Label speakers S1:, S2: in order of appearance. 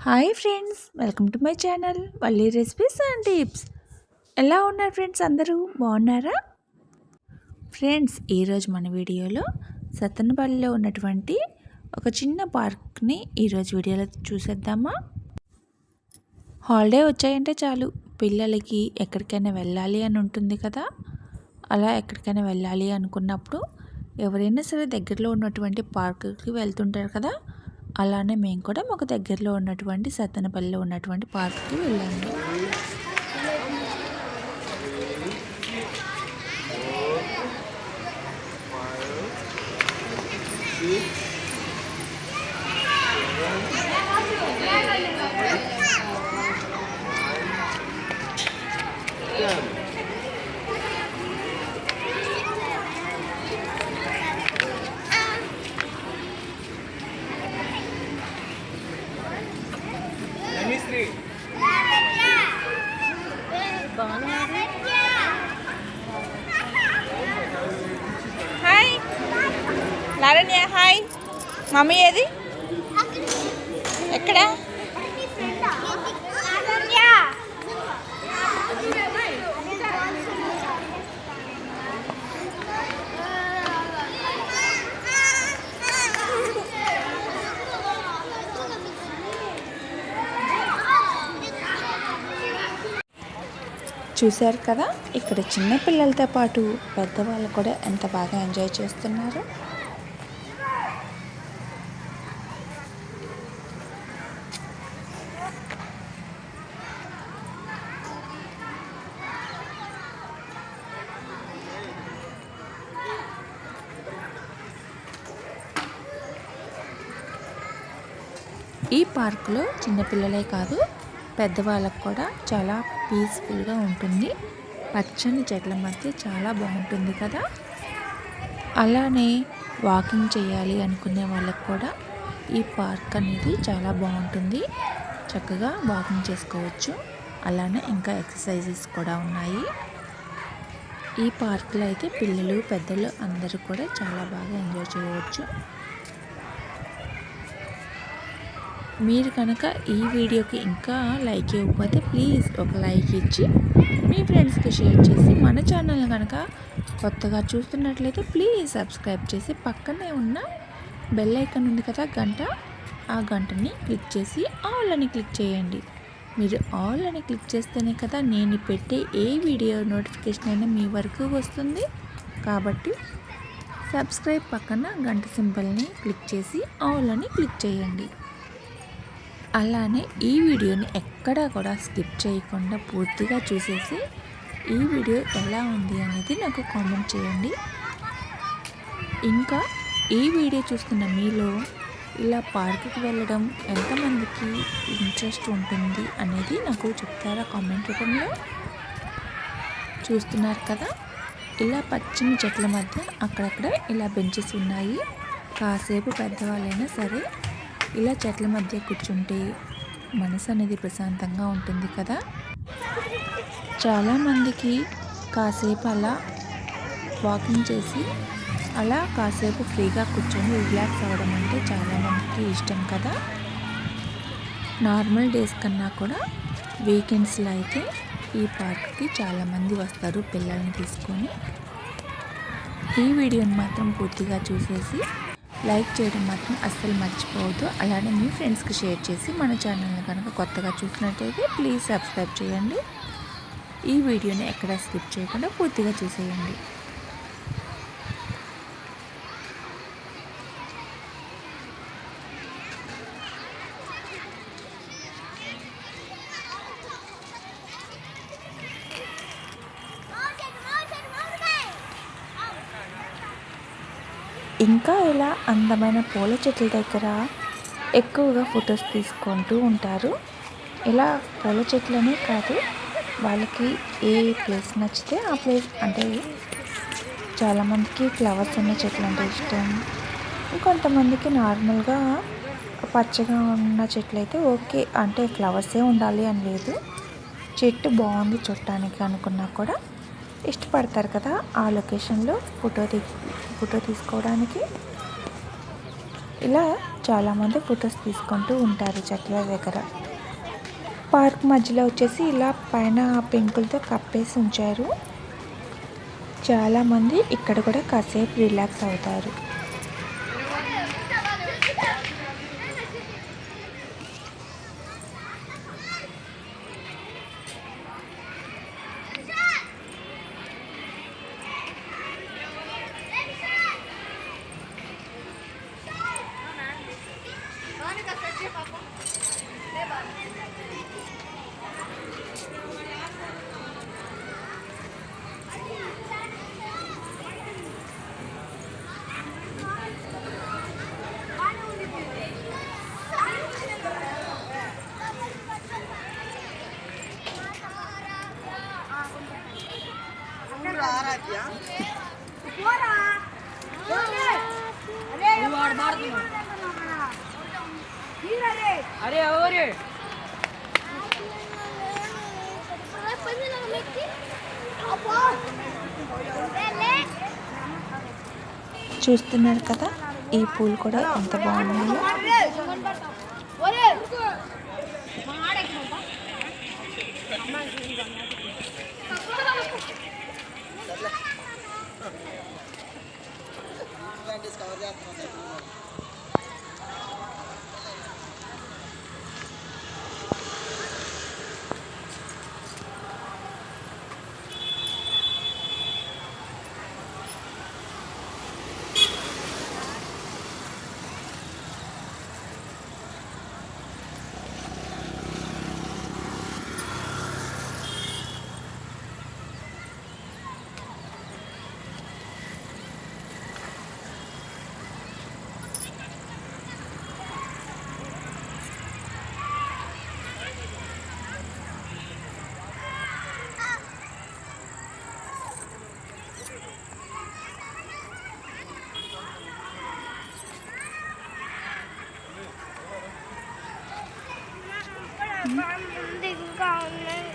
S1: Hi friends, welcome to my channel Valli recipes and tips. ఎలా ఉన్నారు friends? అందరూ బాగున్నారా? ఫ్రెండ్స్, ఈరోజు మన వీడియోలో సత్తెనపల్లిలో ఉన్నటువంటి ఒక చిన్న పార్క్ని ఈరోజు వీడియోలో చూసేద్దామా. హాలిడే వచ్చాయంటే చాలు పిల్లలకి ఎక్కడికైనా వెళ్ళాలి అని ఉంటుంది కదా. అలా ఎక్కడికైనా వెళ్ళాలి అనుకున్నప్పుడు ఎవరైనా సరే దగ్గరలో ఉన్నటువంటి పార్కుకి వెళ్తుంటారు కదా. అలానే మేము కూడా మాకు దగ్గరలో ఉన్నటువంటి సత్తెనపల్లిలో ఉన్నటువంటి పార్క్కి వెళ్ళాము. Hi లారణ్య, hi. మమ్మీ ఏది? ఎక్కడ? చూశారు కదా, ఇక్కడ చిన్న పిల్లలతో పాటు పెద్దవాళ్ళు కూడా ఎంత బాగా ఎంజాయ్ చేస్తున్నారు. ఈ పార్కులో చిన్నపిల్లలే కాదు పెద్దవాళ్ళకు కూడా చాలా పీస్ఫుల్గా ఉంటుంది. పచ్చని చెట్ల మధ్య చాలా బాగుంటుంది కదా. అలానే వాకింగ్ చేయాలి అనుకునే వాళ్ళకు కూడా ఈ పార్క్ అనేది చాలా బాగుంటుంది. చక్కగా వాకింగ్ చేసుకోవచ్చు. అలానే ఇంకా ఎక్సర్సైజెస్ కూడా ఉన్నాయి. ఈ పార్కులో అయితే పిల్లలు పెద్దలు అందరూ కూడా చాలా బాగా ఎంజాయ్ చేయవచ్చు. మీరు కనుక ఈ వీడియోకి ఇంకా లైక్ ఇవ్వకపోతే ప్లీజ్ ఒక లైక్ ఇచ్చి మీ ఫ్రెండ్స్కి షేర్ చేసి, మన ఛానల్ కనుక కొత్తగా చూస్తున్నట్లయితే ప్లీజ్ సబ్స్క్రైబ్ చేసి పక్కనే ఉన్న బెల్ ఐకాన్ ఉంది కదా గంట, ఆ గంటని క్లిక్ చేసి ఆల్ అని క్లిక్ చేయండి. మీరు ఆల్ అని క్లిక్ చేస్తేనే కదా నేను పెట్టే ఏ వీడియో నోటిఫికేషన్ అయినా మీ వరకు వస్తుంది. కాబట్టి సబ్స్క్రైబ్ పక్కన గంట సింబల్ని క్లిక్ చేసి ఆల్ అని క్లిక్ చేయండి. అలానే ఈ వీడియోని ఎక్కడా కూడా స్కిప్ చేయకుండా పూర్తిగా చూసేసి ఈ వీడియో ఎలా ఉంది అనేది నాకు కామెంట్ చేయండి. ఇంకా ఈ వీడియో చూస్తున్న మీలో ఇలా పార్కుకి వెళ్ళడం ఎంతమందికి ఇంట్రెస్ట్ ఉంటుంది అనేది నాకు చెప్తారా కామెంట్ రూపంలో. చూస్తున్నారు కదా, ఇలా పచ్చని చెట్ల మధ్య అక్కడక్కడ ఇలా బెంచెస్ ఉన్నాయి. కాసేపు పెద్దవాళ్ళైనా సరే ఇలా చెట్ల మధ్య కూర్చుంటే మనసు అనేది ప్రశాంతంగా ఉంటుంది కదా. చాలామందికి కాసేపు అలా వాకింగ్ చేసి అలా కాసేపు ఫ్రీగా కూర్చొని రిలాక్స్ అవ్వడం అంటే చాలామందికి ఇష్టం కదా. నార్మల్ డేస్ కన్నా కూడా వీకెండ్స్లో అయితే ఈ పార్క్కి చాలామంది వస్తారు పిల్లల్ని తీసుకొని. ఈ వీడియోని మాత్రం పూర్తిగా చూసేసి లైక్ చేయడం మాత్రం అస్సలు మర్చిపోవద్దు. అలానే మీ ఫ్రెండ్స్కి షేర్ చేసి మన ఛానల్ని కనుక కొత్తగా చూసినట్టయితే ప్లీజ్ సబ్స్క్రైబ్ చేయండి. ఈ వీడియోని ఎక్కడ స్కిప్ చేయకుండా పూర్తిగా చూసేయండి. ఇంకా ఇలా అందమైన పూల చెట్ల దగ్గర ఎక్కువగా ఫొటోస్ తీసుకుంటూ ఉంటారు. ఇలా పూల చెట్లనే కాదు, వాళ్ళకి ఏ ప్లేస్ నచ్చితే ఆ ప్లేస్, అంటే చాలామందికి ఫ్లవర్స్ ఉన్న చెట్లు అంటే ఇష్టం. ఇంకొంతమందికి నార్మల్గా పచ్చగా ఉన్న చెట్లు అయితే ఓకే, అంటే ఫ్లవర్సే ఉండాలి అని లేదు. చెట్టు బాగుంది చూడటానికి అనుకున్నా కూడా ఇష్టపడతారు కదా ఆ లొకేషన్లో ఫోటో తీసుకోవడానికి. ఇలా చాలామంది ఫొటోస్ తీసుకుంటూ ఉంటారు చెట్ల దగ్గర. పార్క్ మధ్యలో వచ్చేసి ఇలా పైన పెంకులతో కప్పేసి ఉంచారు. చాలామంది ఇక్కడ కూడా కాసేపు రిలాక్స్ అవుతారు.
S2: अरे और
S1: చూస్తున్నారు కదా ఈ పూలు కూడా ఎంత బాగున్నాయో.
S3: ఇంకా ఉన్నాయి.